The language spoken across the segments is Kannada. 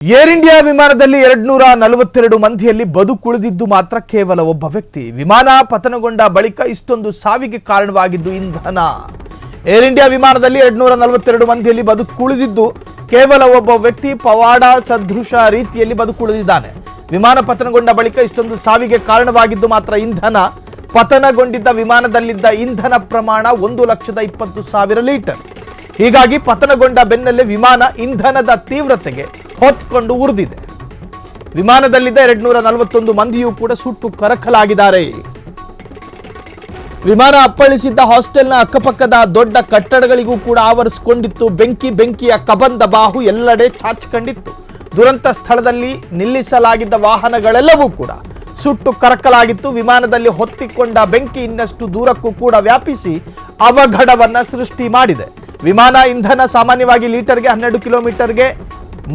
ಏರ್ ಇಂಡಿಯಾ ವಿಮಾನದಲ್ಲಿ 242 ಮಂದಿಯಲ್ಲಿ ಬದುಕುಳಿದಿದ್ದು ಮಾತ್ರ ಕೇವಲ ಒಬ್ಬ ವ್ಯಕ್ತಿ. ವಿಮಾನ ಪತನಗೊಂಡ ಬಳಿಕ ಇಷ್ಟೊಂದು ಸಾವಿಗೆ ಕಾರಣವಾಗಿದ್ದು ಇಂಧನ. ಏರ್ ಇಂಡಿಯಾ ವಿಮಾನದಲ್ಲಿ 242 ಮಂದಿಯಲ್ಲಿ ಬದುಕುಳಿದಿದ್ದು ಕೇವಲ ಒಬ್ಬ ವ್ಯಕ್ತಿ ಪವಾಡ ಸದೃಶ ರೀತಿಯಲ್ಲಿ ಬದುಕುಳಿದಿದ್ದಾನೆ. ವಿಮಾನ ಪತನಗೊಂಡ ಬಳಿಕ ಇಷ್ಟೊಂದು ಸಾವಿಗೆ ಕಾರಣವಾಗಿದ್ದು ಮಾತ್ರ ಇಂಧನ. ಪತನಗೊಂಡಿದ್ದ ವಿಮಾನದಲ್ಲಿದ್ದ ಇಂಧನ ಪ್ರಮಾಣ 1,20,000 ಲೀಟರ್. ಹೀಗಾಗಿ ಪತನಗೊಂಡ ಬೆನ್ನಲ್ಲೇ ವಿಮಾನ ಇಂಧನದ ತೀವ್ರತೆಗೆ ಹೊತ್ಕೊಂಡು ಉರಿದಿದೆ. ವಿಮಾನದಲ್ಲಿದ್ದ 241 ಮಂದಿಯೂ ಕೂಡ ಸುಟ್ಟು ಕರಕಲಾಗಿದ್ದಾರೆ. ವಿಮಾನ ಅಪ್ಪಳಿಸಿದ್ದ ಹಾಸ್ಟೆಲ್ನ ಅಕ್ಕಪಕ್ಕದ ದೊಡ್ಡ ಕಟ್ಟಡಗಳಿಗೂ ಕೂಡ ಆವರಿಸಿಕೊಂಡಿತ್ತು. ಬೆಂಕಿಯ ಕಬಂದ ಬಾಹು ಎಲ್ಲೆಡೆ ಚಾಚಿಕೊಂಡಿತ್ತು. ದುರಂತ ಸ್ಥಳದಲ್ಲಿ ನಿಲ್ಲಿಸಲಾಗಿದ್ದ ವಾಹನಗಳೆಲ್ಲವೂ ಕೂಡ ಸುಟ್ಟು ಕರಕಲಾಗಿತ್ತು. ವಿಮಾನದಲ್ಲಿ ಹೊತ್ತಿಕೊಂಡ ಬೆಂಕಿ ಇನ್ನಷ್ಟು ದೂರಕ್ಕೂ ಕೂಡ ವ್ಯಾಪಿಸಿ ಅವಘಡವನ್ನ ಸೃಷ್ಟಿ ಮಾಡಿದೆ. ವಿಮಾನ ಇಂಧನ ಸಾಮಾನ್ಯವಾಗಿ ಲೀಟರ್ಗೆ 12 ಕಿಲೋಮೀಟರ್ಗೆ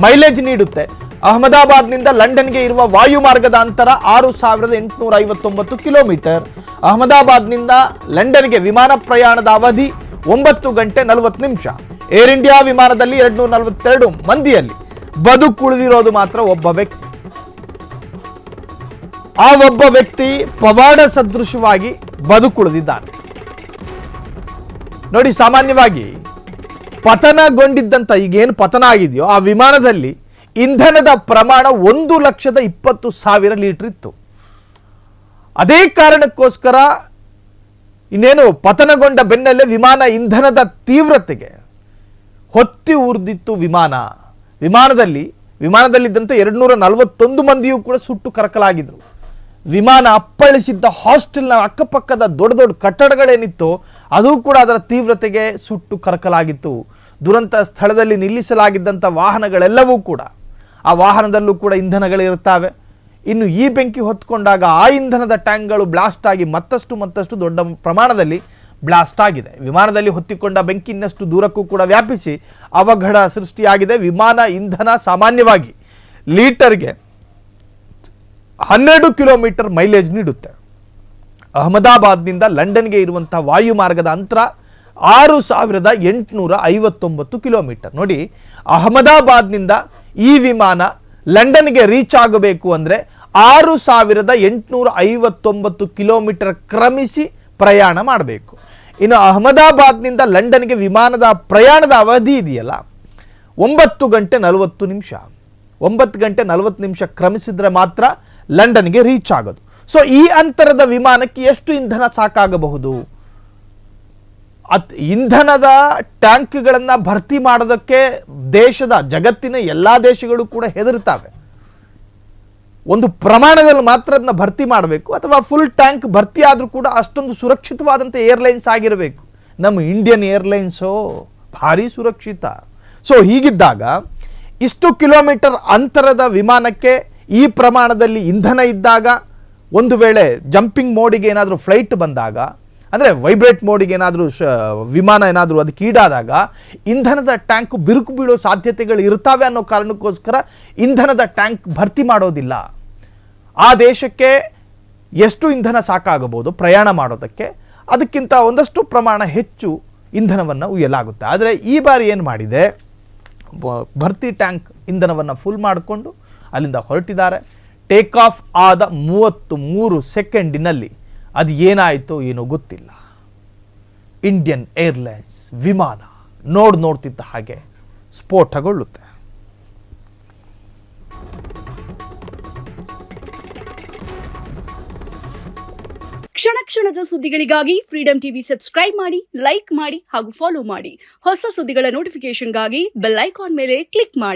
ಮೈಲೇಜ್ ನೀಡುತ್ತೆ. ಅಹಮದಾಬಾದ್ನಿಂದ ಲಂಡನ್ಗೆ ಇರುವ ವಾಯುಮಾರ್ಗದ ಅಂತರ 6,859 ಕಿಲೋಮೀಟರ್. ಅಹಮದಾಬಾದ್ನಿಂದ ಲಂಡನ್ಗೆ ವಿಮಾನ ಪ್ರಯಾಣದ ಅವಧಿ 9 ಗಂಟೆ 40 ನಿಮಿಷ. ಏರ್ ಇಂಡಿಯಾ ವಿಮಾನದಲ್ಲಿ 242 ಮಂದಿಯಲ್ಲಿ ಬದುಕುಳಿದಿರೋದು ಮಾತ್ರ ಒಬ್ಬ ವ್ಯಕ್ತಿ. ಆ ಒಬ್ಬ ವ್ಯಕ್ತಿ ಪವಾಡ ಸದೃಶವಾಗಿ ಬದುಕುಳಿದಿದ್ದಾನೆ. ನೋಡಿ, ಸಾಮಾನ್ಯವಾಗಿ ಪತನಗೊಂಡಿದ್ದಂತ ಈಗೇನು ಪತನ ಆಗಿದೆಯೋ ಆ ವಿಮಾನದಲ್ಲಿ ಇಂಧನದ ಪ್ರಮಾಣ 1,20,000 ಲೀಟರ್ ಇತ್ತು. ಅದೇ ಕಾರಣಕ್ಕೋಸ್ಕರ ಇನ್ನೇನು ಪತನಗೊಂಡ ಬೆನ್ನಲ್ಲೇ ವಿಮಾನ ಇಂಧನದ ತೀವ್ರತೆಗೆ ಹೊತ್ತಿ ಉರಿದಿತ್ತು. ವಿಮಾನದಲ್ಲಿದ್ದಂತೆ 241 ಮಂದಿಯೂ ಕೂಡ ಸುಟ್ಟು ಕರಕಲಾಗಿದ್ರು. ವಿಮಾನ ಅಪ್ಪಳಿಸಿದ್ದ ಹಾಸ್ಟೆಲ್ನ ಅಕ್ಕಪಕ್ಕದ ದೊಡ್ಡ ಕಟ್ಟಡಗಳೇನಿತ್ತು ಅದು ಕೂಡ ಅದರ ತೀವ್ರತೆಗೆ ಸುಟ್ಟು ಕರಕಲಾಗಿತ್ತು. ದುರಂತ ಸ್ಥಳದಲ್ಲಿ ನಿಲ್ಲಿಸಲಾಗಿದ್ದಂಥ ವಾಹನಗಳೆಲ್ಲವೂ ಕೂಡ ಆ ವಾಹನದಲ್ಲೂ ಕೂಡ ಇಂಧನಗಳಿರುತ್ತವೆ. ಇನ್ನು ಈ ಬೆಂಕಿ ಹೊತ್ಕೊಂಡಾಗ ಆ ಇಂಧನದ ಟ್ಯಾಂಕ್ಗಳು ಬ್ಲಾಸ್ಟ್ ಆಗಿ ಮತ್ತಷ್ಟು ದೊಡ್ಡ ಪ್ರಮಾಣದಲ್ಲಿ ಬ್ಲಾಸ್ಟ್ ಆಗಿದೆ. ವಿಮಾನದಲ್ಲಿ ಹೊತ್ತಿಕೊಂಡ ಬೆಂಕಿ ಇನ್ನಷ್ಟು ದೂರಕ್ಕೂ ಕೂಡ ವ್ಯಾಪಿಸಿ ಅವಘಡ ಸೃಷ್ಟಿಯಾಗಿದೆ. ವಿಮಾನ ಇಂಧನ ಸಾಮಾನ್ಯವಾಗಿ ಲೀಟರ್ಗೆ 12 ಕಿಲೋಮೀಟರ್ ಮೈಲೇಜ್ ನೀಡುತ್ತೆ. ಅಹಮದಾಬಾದ್ನಿಂದ ಲಂಡನ್ಗೆ ಇರುವಂತಹ ವಾಯುಮಾರ್ಗದ ಅಂತರ 6,859 ಕಿಲೋಮೀಟರ್. ನೋಡಿ, ಅಹಮದಾಬಾದ್ನಿಂದ ಈ ವಿಮಾನ ಲಂಡನ್ಗೆ ರೀಚ್ ಆಗಬೇಕು ಅಂದರೆ 6,859 ಕಿಲೋಮೀಟರ್ ಕ್ರಮಿಸಿ ಪ್ರಯಾಣ ಮಾಡಬೇಕು. ಇನ್ನು ಅಹಮದಾಬಾದ್ನಿಂದ ಲಂಡನ್ಗೆ ವಿಮಾನದ ಪ್ರಯಾಣದ ಅವಧಿ ಇದೆಯಲ್ಲ 9 ಗಂಟೆ 40 ನಿಮಿಷ. 9 ಗಂಟೆ 40 ನಿಮಿಷ ಕ್ರಮಿಸಿದ್ರೆ ಮಾತ್ರ ಲಂಡನ್ಗೆ ರೀಚ್ ಆಗೋದು. ಸೊ ಈ ಅಂತರದ ವಿಮಾನಕ್ಕೆ ಎಷ್ಟು ಇಂಧನ ಸಾಕಾಗಬಹುದು? ಇಂಧನದ ಟ್ಯಾಂಕ್ಗಳನ್ನು ಭರ್ತಿ ಮಾಡೋದಕ್ಕೆ ಜಗತ್ತಿನ ಎಲ್ಲ ದೇಶಗಳು ಕೂಡ ಹೆದರ್ತಾವೆ. ಒಂದು ಪ್ರಮಾಣದಲ್ಲಿ ಮಾತ್ರ ಅದನ್ನ ಭರ್ತಿ ಮಾಡಬೇಕು, ಅಥವಾ ಫುಲ್ ಟ್ಯಾಂಕ್ ಭರ್ತಿ ಆದರೂ ಕೂಡ ಅಷ್ಟೊಂದು ಸುರಕ್ಷಿತವಾದಂಥ ಏರ್ಲೈನ್ಸ್ ಆಗಿರಬೇಕು. ನಮ್ಮ ಇಂಡಿಯನ್ ಏರ್ಲೈನ್ಸು ಭಾರಿ ಸುರಕ್ಷಿತ. ಸೊ ಹೀಗಿದ್ದಾಗ ಇಷ್ಟು ಕಿಲೋಮೀಟರ್ ಅಂತರದ ವಿಮಾನಕ್ಕೆ ಈ ಪ್ರಮಾಣದಲ್ಲಿ ಇಂಧನ ಇದ್ದಾಗ, ಒಂದು ವೇಳೆ ಜಂಪಿಂಗ್ ಮೋಡಿಗೆ ಏನಾದರೂ ಫ್ಲೈಟ್ ಬಂದಾಗ, ಅಂದರೆ ವೈಬ್ರೇಟ್ ಮೋಡಿಗೆ ಏನಾದರೂ ವಿಮಾನ ಏನಾದರೂ ಅದಕ್ಕೆ ಈಡಾದಾಗ ಇಂಧನದ ಟ್ಯಾಂಕ್ ಬಿರುಕು ಬೀಳೋ ಸಾಧ್ಯತೆಗಳು ಇರ್ತಾವೆ ಅನ್ನೋ ಕಾರಣಕ್ಕೋಸ್ಕರ ಇಂಧನದ ಟ್ಯಾಂಕ್ ಭರ್ತಿ ಮಾಡೋದಿಲ್ಲ. ಆ ದೇಶಕ್ಕೆ ಎಷ್ಟು ಇಂಧನ ಸಾಕಾಗಬಹುದು ಪ್ರಯಾಣ ಮಾಡೋದಕ್ಕೆ, ಅದಕ್ಕಿಂತ ಒಂದಷ್ಟು ಪ್ರಮಾಣ ಹೆಚ್ಚು ಇಂಧನವನ್ನು ಒಯ್ಯಲಾಗುತ್ತೆ. ಆದರೆ ಈ ಬಾರಿ ಏನು ಮಾಡಿದೆ, ಭರ್ತಿ ಟ್ಯಾಂಕ್ ಇಂಧನವನ್ನು ಫುಲ್ ಮಾಡಿಕೊಂಡು ಅಲ್ಲಿಂದ ಹೊರಟಿದ್ದಾರೆ. ಟೇಕ್ ಆಫ್ ಆದ 33 ಸೆಕೆಂಡಿನಲ್ಲಿ ಅದು ಏನಾಯಿತೋ ಏನೋ ಗೊತ್ತಿಲ್ಲ. ಇಂಡಿಯನ್ ಏರ್ಲೈನ್ಸ್ ವಿಮಾನ ನೋಡ್ತಿದ್ದ ಹಾಗೆ ಸ್ಫೋಟಗೊಳ್ಳುತ್ತೆ. ಕ್ಷಣದ ಸುದ್ದಿಗಳಿಗಾಗಿ ಫ್ರೀಡಂ ಟಿವಿ ಸಬ್ಸ್ಕ್ರೈಬ್ ಮಾಡಿ, ಲೈಕ್ ಮಾಡಿ ಹಾಗೂ ಫಾಲೋ ಮಾಡಿ. ಹೊಸ ಸುದ್ದಿಗಳ ನೋಟಿಫಿಕೇಶನ್ಗಾಗಿ ಬೆಲ್ ಐಕಾನ್ ಮೇಲೆ ಕ್ಲಿಕ್ ಮಾಡಿ.